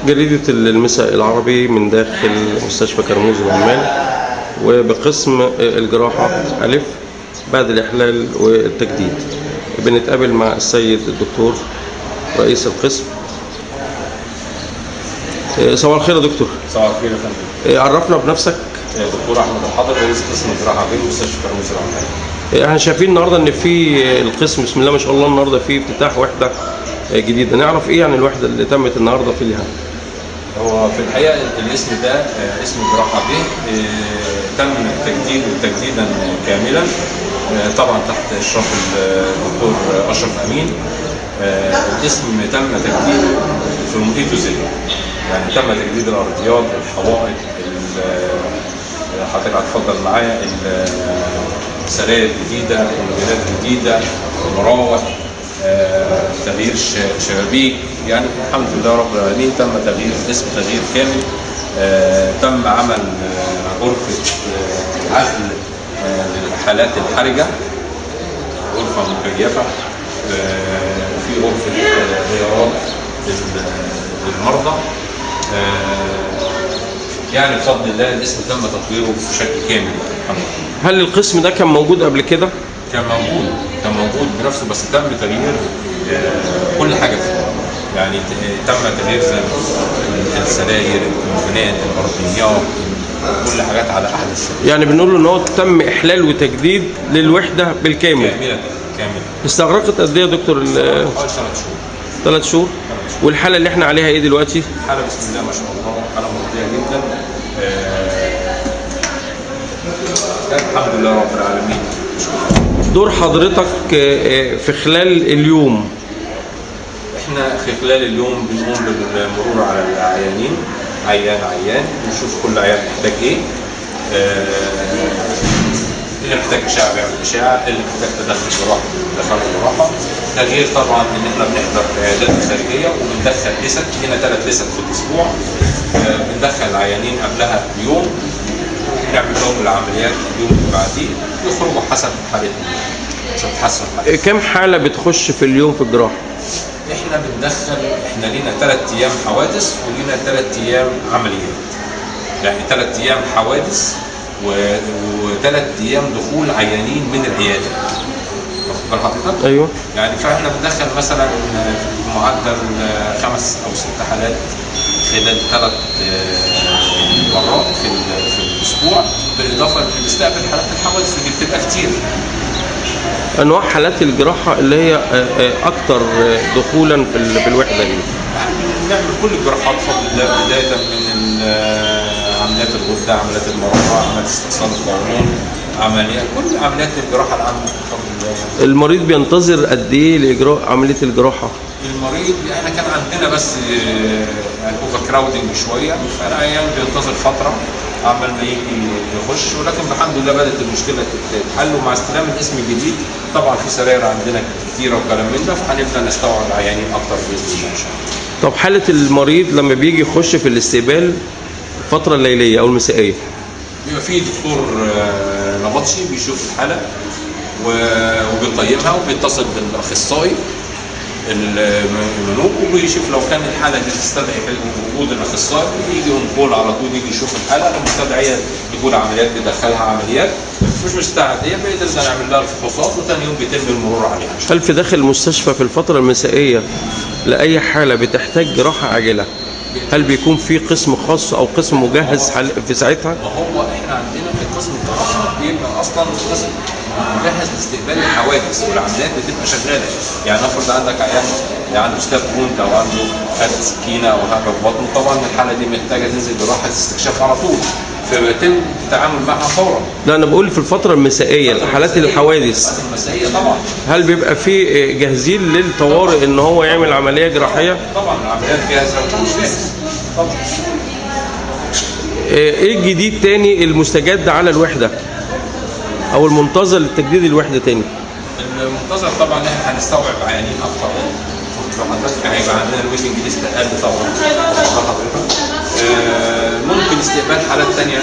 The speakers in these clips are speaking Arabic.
جريدة المساء العربي من داخل مستشفى كرموز العمال، وبقسم الجراحة ألف بعد الإحلال والتجديد. بنتقابل مع السيد الدكتور رئيس القسم. صباح الخير يا دكتور. صباح الخير يا فندم. عرفنا بنفسك. دكتور احمد الحضر، رئيس قسم الجراحه في مستشفى كرموز العمال. احنا شايفين النهارده ان في القسم بسم الله ما شاء الله النهارده في افتتاح وحده جديده، نعرف ايه عن الوحده اللي تمت النهارده فيها؟ هو في الحقيقه الاسم ده اسم الجراحه به تم تجديده تجديدا كاملا، طبعا تحت اشراف الدكتور اشرف امين. الاسم تم تجديده في A to Z، يعني تم تجديد الارضيات، الحوائط، حضرتك هتفضل معايا، السراير الجديده، الموديلات الجديده، المراوح، تغيير شبابيك، يعني الحمد لله رب العالمين تم تغيير الاسم تغيير كامل. تم عمل غرفه عزل للحالات الحرجه، غرفه مكيفه، في غرفه غيارات للمرضى. يعني بفضل الله الاسم تم تطويره بشكل كامل الحمد لله. هل القسم ده كان موجود قبل كده؟ كان موجود بنفسه، بس تم تغيير كل حاجه فيه. يعني تم تغيير زي السراير، الكومبونات، الارضيات، كل حاجات على احدث. يعني بنقول ان هو تم احلال وتجديد للوحده بالكامل. كامله. استغرقت قد ايه يا دكتور؟ حوالي 3 شهور. 3 شهور. والحاله اللي احنا عليها ايه دلوقتي؟ حاله بسم الله ما شاء الله، حاله مرضيه جدا. الحمد لله رب العالمين. دور حضرتك في خلال اليوم؟ احنا في خلال اليوم بنقوم بالمرور على العيانين عيان، نشوف كل عيان محتاج ايه. اللي محتاج اشعه بيعمل اشعه، اللي محتاج تدخل جراحه بندخله جراحه. تغيير طبعا ان احنا بنحضر عيادات خارجيه وبندخل لسد، هنا 3 لسد في الاسبوع. بندخل العيانين قبلها بيوم، نعمل لهم العمليات اليوم اللي بعديه، يخرجوا حسب حالتهم عشان تحسن حالتهم. كم حاله بتخش في اليوم في الجراحه؟ احنا لينا 3 ايام حوادث ولينا 3 ايام عمليات. يعني 3 ايام حوادث و3 ايام دخول عيانين من العياده. واخد بال حضرتك؟ ايوه. يعني فاحنا بندخل مثلا معدل 5 أو 6 حالات خلال 3 مرات في الاسبوع، بالاضافه ان بنستقبل حالات الحوادث ودي بتبقى كتير. انواع حالات الجراحه اللي هي اكثر دخولا في الوحده دي؟ بنعمل كل الجراحات بفضل الله، بدايه من عمليات الغده، عمليات المراوح، عمليات استئصال القولون، كل عمليات الجراحه العامه بفضل الله. المريض بينتظر قد ايه لاجراء عمليه الجراحه؟ المريض احنا كان عندنا بس يعني اوفر كراودنج شويه، فالعيان بينتظر فتره عمال ما يجي يخش، ولكن الحمد لله بدات المشكله تتحل. ومع استلام الاسم الجديد طبعا في سراير عندنا كتيره وكلام من ده، فهنبدا نستوعب عيانين اكتر باذن الله ان شاء الله. طب حاله المريض لما بيجي يخش في الاستقبال الفتره الليليه او المسائيه؟ بيبقى في دكتور نبطشي بيشوف الحاله وبيقيمها وبيتصل بالاخصائي المنوب وبيشوف لو كان الحاله دي تستدعي وجود الاخصائي، يجي اون كول على طول، يجي يشوف الحاله لو مستدعيه دخول عمليات بيدخلها عمليات، مش مستعديه بنقدر نعمل لها الفحوصات وثاني يوم بيتم المرور عليها. هل في داخل المستشفى في الفتره المسائيه لاي حاله بتحتاج جراحه عاجله هل بيكون في قسم خاص او قسم مجهز في ساعتها؟ ما هو احنا عندنا في قسم الجراحه بيبقى اصلا قسم مجهز لاستقبال الحوادث والعمليات بتبقى شغاله. يعني نفرض عندك عيان عنده ستاب بونت او عنده خد سكينه او حاجه في بطنه، طبعا الحاله دي محتاجه تنزل جراحه استكشاف على طول، فبيتم التعامل معها فورا. لا انا بقول في الفتره المسائيه حالات الحوادث المسائيه طبعا هل بيبقى في جاهزين للطوارئ ان هو يعمل عمليه جراحيه؟ طبعا العمليات جاهزه ومش جاهز طبعا. ايه الجديد تاني المستجد على الوحده او المنتظر لتجديد الوحده تاني؟ المنتظر طبعا احنا هنستوعب عيانين اكتر، هيبقى عندنا الويتنج ليست اقل طبعا. ممكن استقبال حالات ثانيه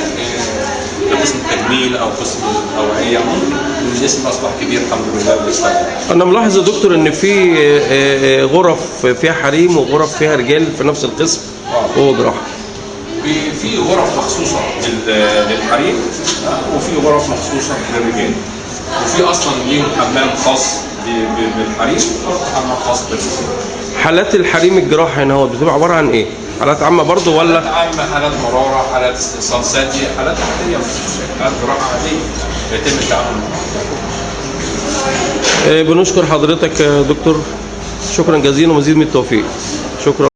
قسم التجميل او قسم الاوعيه، ممكن الاسم اصبح كبير الحمد لله بيشتغل. انا ملاحظ يا دكتور ان في غرف فيها حريم وغرف فيها رجال في نفس القسم وهو جراحه. في غرف مخصوصه للحريم، وفي غرف مخصوصه للرجال، وفي اصلا ليهم حمام خاص بالحريم وحمام خاص بالرجال. حالات الحريم الجراحه هنا هو بتبقى عباره عن ايه؟ حالات عامه برضه ولا؟ حالات عامه، حالات مراره، حالات استئصال ثدي، حالات عاديه، حالات جراحه عاديه يتم التعامل معها. بنشكر حضرتك يا دكتور، شكرا جزيلا ومزيد من التوفيق. شكرا.